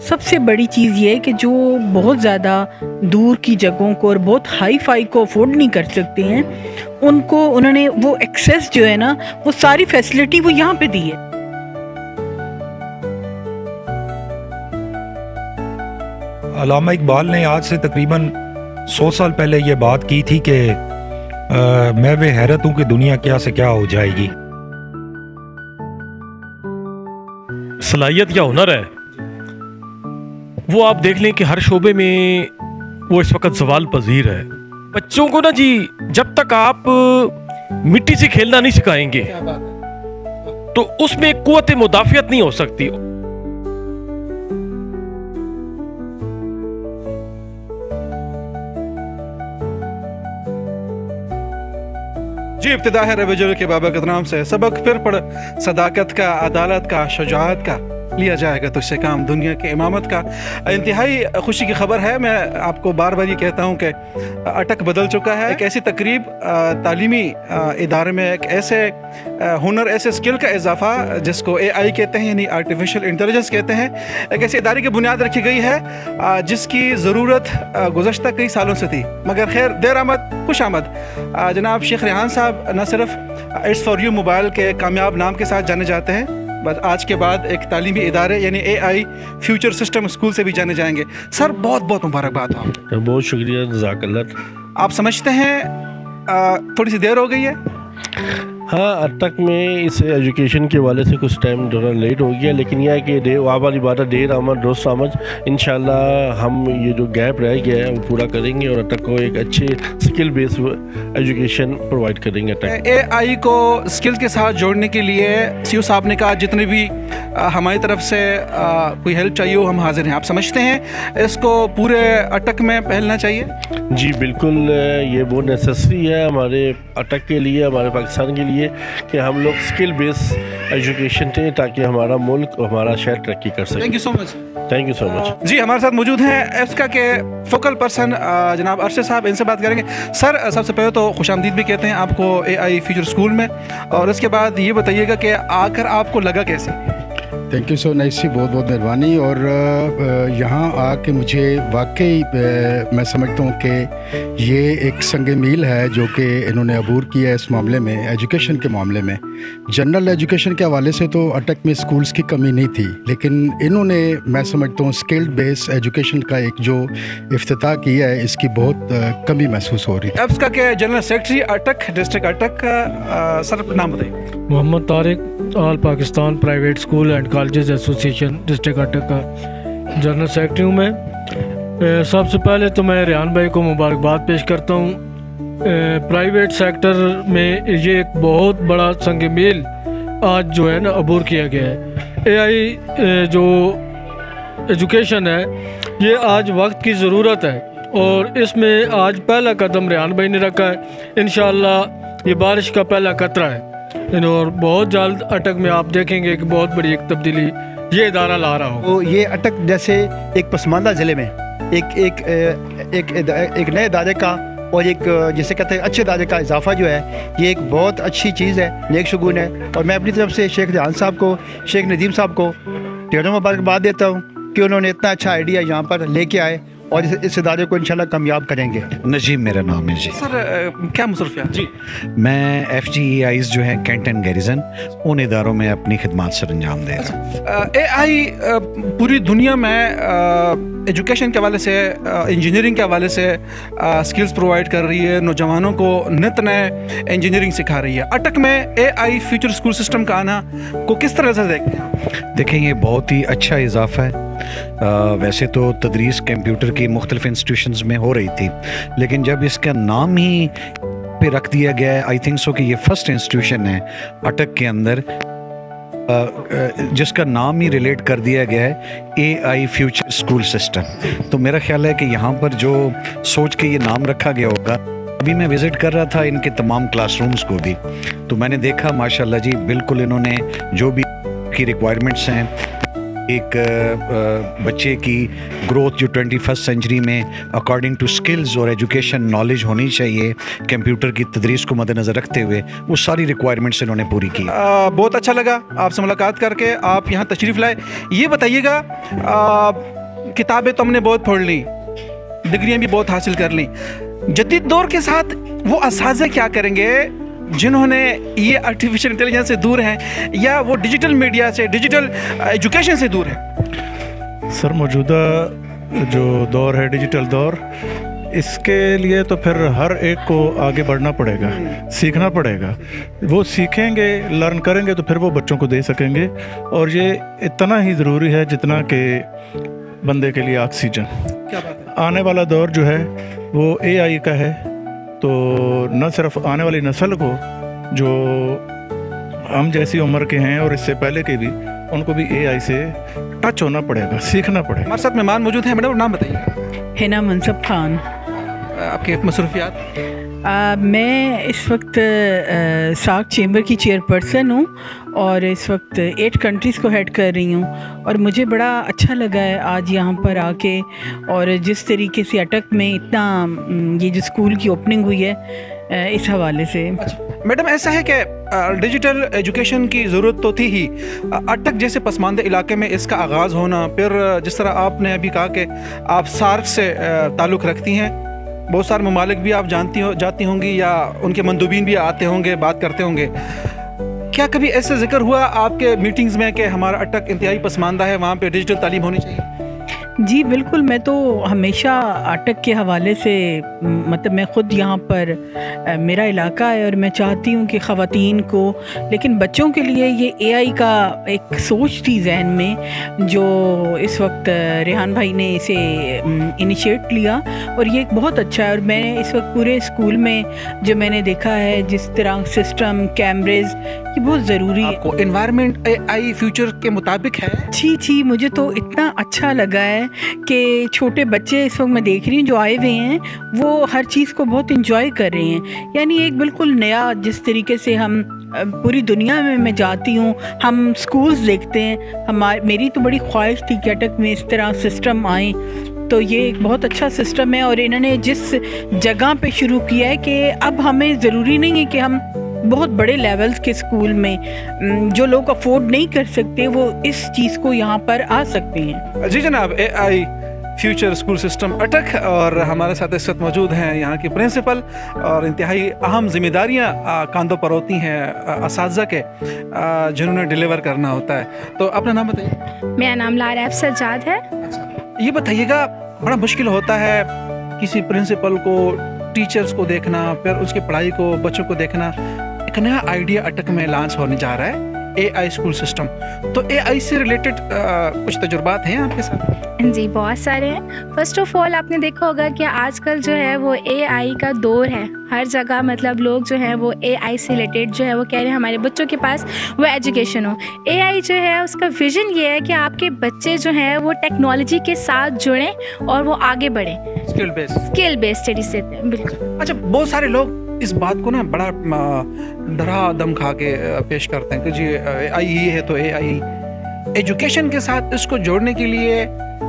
سب سے بڑی چیز یہ ہے کہ جو بہت زیادہ دور کی جگہوں کو اور بہت ہائی فائی کو افورڈ نہیں کر سکتے ہیں، ان کو انہوں نے وہ ایکسیس جو ہے نا، وہ ساری فیسلٹی وہ یہاں پہ دی ہے۔ علامہ اقبال نے آج سے تقریباً 100 سال پہلے یہ بات کی تھی کہ میں وہ حیرت ہوں کہ دنیا کیا سے کیا ہو جائے گی۔ صلاحیت یا ہنر ہے وہ آپ دیکھ لیں کہ ہر شعبے میں وہ اس وقت زوال پذیر ہے۔ بچوں کو نا جی جب تک آپ مٹی سے کھیلنا نہیں سکھائیں گے تو اس میں قوت مدافعت نہیں ہو سکتی۔ جی ابتدا ہے ربیع کے بابرکت نام سے، سبق پھر پڑھ صداقت کا، عدالت کا، شجاعت کا، لیا جائے گا تجھ سے کام دنیا کے امامت کا۔ انتہائی خوشی کی خبر ہے، میں آپ کو بار بار یہ کہتا ہوں کہ اٹک بدل چکا ہے۔ ایک ایسی تقریب تعلیمی ادارے میں ایک ایسے ہنر، ایسے اسکل کا اضافہ جس کو AI کہتے ہیں، یعنی آرٹیفیشل انٹیلیجنس کہتے ہیں، ایک ایسے ادارے کی بنیاد رکھی گئی ہے جس کی ضرورت گزشتہ کئی سالوں سے تھی، مگر خیر دیر آمد خوش آمد۔ جناب شیخ ریحان صاحب نہ صرف اٹس فار یو موبائل کے کامیاب نام کے ساتھ جانے جاتے ہیں، بس آج کے بعد ایک تعلیمی ادارے یعنی AI فیوچر سسٹم اسکول سے بھی جانے جائیں گے۔ سر بہت بہت مبارکباد ہو۔ بہت شکریہ، جزاک اللہ۔ آپ سمجھتے ہیں تھوڑی سی دیر ہو گئی ہے؟ ہاں، اٹک میں اس ایجوکیشن کے حوالے سے کچھ ٹائم تھوڑا لیٹ ہو گیا، لیکن یہ ہے کہ آپ والی بات ہے، دیر آمد درست آمد۔ انشاءاللہ ہم یہ جو گیپ رہ گیا ہے وہ پورا کریں گے اور اٹک کو ایک اچھے اسکل بیس ایجوکیشن پرووائڈ کریں گے۔ اٹک AI کو اسکل کے ساتھ جوڑنے کے لیے CEO صاحب نے کہا جتنے بھی ہماری طرف سے کوئی ہیلپ چاہیے ہو ہم حاضر ہیں۔ آپ سمجھتے ہیں اس کو پورے اٹک میں پھیلنا چاہیے؟ جی بالکل، یہ وہ نیسیسری ہے ہمارے اٹک کے لیے، ہمارے پاکستان کے لیے کہ ہم لوگ اسکل بیس ایجوکیشن دیں تاکہ ہمارا ملک اور ہمارا شہر ترقی کر سکے۔ Thank you so much. Thank you so much. جی ہمارے ساتھ موجود ہیں ایفسکا کے فوکل پرسن جناب ارشد صاحب، ان سے بات کریں گے۔ سر سب سے پہلے تو خوش آمدید بھی کہتے ہیں آپ کو AI فیوچر اسکول میں، اور اس کے بعد یہ بتائیے گا کہ آ کر آپ کو لگا کیسے؟ تھینک یو سو نائس جی، بہت بہت مہربانی۔ اور یہاں آ کے مجھے واقعی میں سمجھتا ہوں کہ یہ ایک سنگ میل ہے جو کہ انہوں نے عبور کیا ہے اس معاملے میں، ایجوکیشن کے معاملے میں۔ جنرل ایجوکیشن کے حوالے سے تو اٹک میں اسکولس کی کمی نہیں تھی، لیکن انہوں نے میں سمجھتا ہوں اسکلڈ بیس ایجوکیشن کا ایک جو افتتاح کیا ہے، اس کی بہت کمی محسوس ہو رہی ہے۔ ایفسکا کے general secretary Attock district Attock کا سر نام بتائیے۔ Muhammad Tariq, all Pakistan private school and colleges association district Attock کا جنرل سیکرٹری ہوں میں۔ سب سے پہلے تو میں ریحان بھائی کو مبارکباد پیش کرتا ہوں۔ پرائیویٹ سیکٹر میں یہ ایک بہت بڑا سنگ میل آج جو ہے نا عبور کیا گیا ہے۔ AI جو ایجوکیشن ہے یہ آج وقت کی ضرورت ہے، اور اس میں آج پہلا قدم ریحان بھائی نے رکھا ہے۔ انشاءاللہ یہ بارش کا پہلا قطرہ ہے، اور بہت جلد اٹک میں آپ دیکھیں گے کہ بہت بڑی ایک تبدیلی یہ ادارہ لا رہا ہو۔ تو یہ اٹک جیسے ایک پسماندہ ضلع میں ایک نئے ادارے کا اور ایک جسے کہتے ہیں اچھے ادارے کا اضافہ جو ہے، یہ ایک بہت اچھی چیز ہے، نیک شگون ہے۔ اور میں اپنی طرف سے شیخ ریحان صاحب کو، شیخ ندیم صاحب کو ڈھیروں مبارکباد دیتا ہوں کہ انہوں نے اتنا اچھا آئیڈیا یہاں پر لے کے آئے اور اس ادارے کو انشاءاللہ کامیاب کریں گے۔ نجیب میرا نام ہے جی۔ سر کیا مصروفیات؟ جی میں FGEIs جو ہیں کینٹ اینڈ گیریزن، ان اداروں میں اپنی خدمات سر انجام دے رہا ہوں۔ AI پوری دنیا میں ایجوکیشن کے حوالے سے، انجینئرنگ کے حوالے سے اسکلز پرووائڈ کر رہی ہے، نوجوانوں کو نت نئے انجینئرنگ سکھا رہی ہے۔ اٹک میں AI فیوچر اسکول سسٹم کا آنا کو کس طرح سے دیکھتے ہیں؟ دیکھیں یہ بہت ہی اچھا اضافہ ہے۔ ویسے تو تدریس کمپیوٹر کی مختلف انسٹیٹیوشنز میں ہو رہی تھی، لیکن جب اس کا نام ہی پہ رکھ دیا گیا ہے، آئی تھنک سو کہ یہ فرسٹ انسٹیٹیوشن ہے اٹک کے اندر جس کا نام ہی ریلیٹ کر دیا گیا ہے AI فیوچر اسکول سسٹم۔ تو میرا خیال ہے کہ یہاں پر جو سوچ کے یہ نام رکھا گیا ہوگا، ابھی میں وزٹ کر رہا تھا ان کے تمام کلاس رومز کو بھی، تو میں نے دیکھا ماشاءاللہ جی بالکل انہوں نے جو بھی کی ریکوائرمنٹس ہیں ایک بچے کی گروتھ جو 21st سینچری میں اکارڈنگ ٹو سکلز اور ایجوکیشن نالج ہونی چاہیے کمپیوٹر کی تدریس کو مد نظر رکھتے ہوئے، وہ ساری ریکوائرمنٹس انہوں نے پوری کی۔ بہت اچھا لگا آپ سے ملاقات کر کے، آپ یہاں تشریف لائے۔ یہ بتائیے گا، کتابیں تو ہم نے بہت پڑھ لیں، ڈگریاں بھی بہت حاصل کر لیں، جدید دور کے ساتھ وہ اساتذہ کیا کریں گے جنہوں نے یہ آرٹیفیشل انٹیلیجنس سے دور ہیں یا وہ ڈیجیٹل میڈیا سے، ڈیجیٹل ایجوکیشن سے دور ہیں؟ سر موجودہ جو دور ہے ڈیجیٹل دور، اس کے لیے تو پھر ہر ایک کو آگے بڑھنا پڑے گا، سیکھنا پڑے گا۔ وہ سیکھیں گے، لرن کریں گے تو پھر وہ بچوں کو دے سکیں گے، اور یہ اتنا ہی ضروری ہے جتنا کہ بندے کے لیے آکسیجن۔ کیا بات ہے؟ آنے والا دور جو ہے وہ اے آئی کا ہے، تو نہ صرف آنے والی نسل کو جو ہم جیسی عمر کے ہیں اور اس سے پہلے کے بھی، ان کو بھی اے آئی سے ٹچ ہونا پڑے گا، سیکھنا پڑے گا۔ ہمارے ساتھ مہمان موجود ہیں، میڈم نام بتائیے۔ حنا منصب خان۔ آپ کے مصروفیات؟ میں اس وقت ساک چیمبر کی چیئر پرسن ہوں اور اس وقت 8 کنٹریز کو ہیڈ کر رہی ہوں، اور مجھے بڑا اچھا لگا ہے آج یہاں پر آ کے، اور جس طریقے سے اٹک میں اتنا یہ جو اسکول کی اوپننگ ہوئی ہے اس حوالے سے۔ میڈم ایسا ہے کہ ڈیجیٹل ایجوکیشن کی ضرورت تو تھی ہی، اٹک جیسے پسماندہ علاقے میں اس کا آغاز ہونا، پھر جس طرح آپ نے ابھی کہا کہ آپ سارک سے تعلق رکھتی ہیں، بہت سارے ممالک بھی آپ جاتی ہوں گی یا ان کے مندوبین بھی آتے ہوں گے، بات کرتے ہوں گے، کیا کبھی ایسا ذکر ہوا آپ کے میٹنگز میں کہ ہمارا اٹک انتہائی پسماندہ ہے، وہاں پہ ڈیجیٹل تعلیم ہونی چاہیے؟ جی بالکل، میں تو ہمیشہ اٹک کے حوالے سے مطلب میں خود یہاں پر میرا علاقہ ہے اور میں چاہتی ہوں کہ خواتین کو، لیکن بچوں کے لیے یہ اے آئی کا ایک سوچ تھی ذہن میں، جو اس وقت ریحان بھائی نے اسے انیشیٹ لیا، اور یہ ایک بہت اچھا ہے۔ اور میں نے اس وقت پورے اسکول میں جو میں نے دیکھا ہے جس طرح سسٹم، کیمریز، یہ بہت ضروری ہے۔ آپ کو انوائرمنٹ اے آئی فیوچر کے مطابق ہے؟ جی مجھے تو اتنا اچھا لگا ہے کہ چھوٹے بچے اس وقت میں دیکھ رہی ہوں جو آئے ہوئے ہیں، وہ ہر چیز کو بہت انجوائے کر رہے ہیں، یعنی ایک بالکل نیا، جس طریقے سے ہم پوری دنیا میں جاتی ہوں، ہم سکولز دیکھتے ہیں، میری تو بڑی خواہش تھی کہ اٹک میں اس طرح سسٹم آئیں، تو یہ ایک بہت اچھا سسٹم ہے، اور انہوں نے جس جگہ پہ شروع کیا ہے کہ اب ہمیں ضروری نہیں ہے کہ ہم بہت بڑے لیولز کے اسکول میں، جو لوگ افورڈ نہیں کر سکتے وہ اس چیز کو یہاں پر آ سکتے ہیں۔ جی جناب، اے آئی فیوچر اسکول سسٹم اٹک، اور ہمارے ساتھ اس وقت موجود ہیں یہاں کی پرنسپل، اور انتہائی اہم ذمہ داریاں کاندھوں پر ہوتی ہیں اساتذہ کے جنہوں نے ڈیلیور کرنا ہوتا ہے۔ تو اپنا نام بتائیے۔ میرا نام لارا سجاد ہے۔ یہ بتائیے گا، بڑا مشکل ہوتا ہے کسی پرنسپل کو ٹیچرز کو دیکھنا، پھر اس کی پڑھائی کو، بچوں کو دیکھنا۔ ایک نیا آئیڈیا اٹک میں لانچ ہونے جا رہا ہے، اے آئی اسکول سسٹم، تو اے آئی سے ریلیٹڈ کچھ تجربات ہیں آپ کے ساتھ؟ جی بہت سارے ہیں۔ فرسٹ آف آل آپ نے دیکھا ہوگا کہ آج کل جو ہے وہ اے آئی کا دور ہے، ہر جگہ مطلب لوگ جو ہیں وہ اے آئی سے ریلیٹڈ جو ہے وہ کہہ رہے ہیں ہمارے بچوں کے پاس وہ ایجوکیشن ہو۔ اے آئی جو ہے اس کا ویژن یہ ہے کہ آپ کے بچے جو ہیں وہ ٹیکنالوجی کے ساتھ جڑیں اور وہ آگے بڑھیں، اسکل بیس اسٹڈی سے۔ بالکل۔ اچھا، بہت سارے لوگ اس بات کو نا بڑا ڈرا دم کھا کے پیش کرتے ہیں کہ جی اے آئی یہ ہے تو اے آئی ایجوکیشن کے ساتھ اس کو جوڑنے کے لیے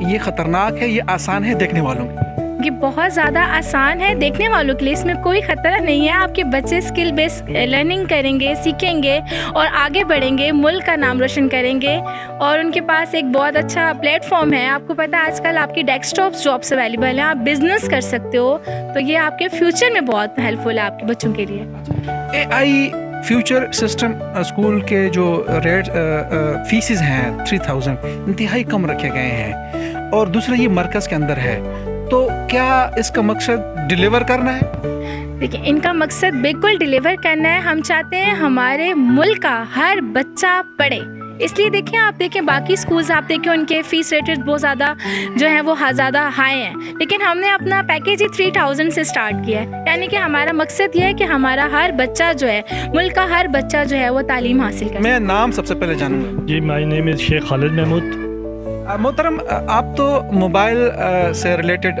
یہ خطرناک ہے، یہ آسان ہے دیکھنے والوں کے؟ یہ بہت زیادہ آسان ہے دیکھنے والوں کے لیے، اس میں کوئی خطرہ نہیں ہے۔ آپ کے بچے اسکل بیس لرننگ کریں گے، سیکھیں گے اور آگے بڑھیں گے، ملک کا نام روشن کریں گے، اور ان کے پاس ایک بہت اچھا پلیٹ فارم ہے۔ آپ کو پتہ ہے آج کل آپ کی ڈیسک ٹاپ جابس اویلیبل ہیں، آپ بزنس کر سکتے ہو، تو یہ آپ کے فیوچر میں بہت ہیلپ فل ہے آپ کے بچوں کے لیے۔ اے آئی فیوچر سسٹم اسکول کے جو ریٹ فیسز ہیں 3000 انتہائی کم رکھے گئے ہیں، اور دوسرا یہ مرکز کے اندر ہے، تو کیا اس کا مقصد ڈیلیور کرنا ہے؟ دیکھیں، ان کا مقصد بالکل ڈیلیور کرنا ہے۔ ہم چاہتے ہیں ہمارے ملک کا ہر بچہ پڑھے، اس لیے دیکھیں، آپ دیکھیں باقی اسکولز، آپ دیکھیں ان کے فیس ریٹڈ بہت زیادہ جو ہیں وہ زیادہ ہائی ہیں، لیکن ہم نے اپنا پیکیج ہی 3000 سے اسٹارٹ کیا ہے، یعنی کہ ہمارا مقصد یہ ہے کہ ہمارا ہر بچہ جو ہے، ملک کا ہر بچہ جو ہے وہ تعلیم حاصل کرے۔ میں نام سب سے پہلے جانوں گا۔ جی، مائی نیم از شیخ خالد محمود۔ محترم، آپ تو موبائل سے ریلیٹڈ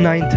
9th।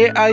AI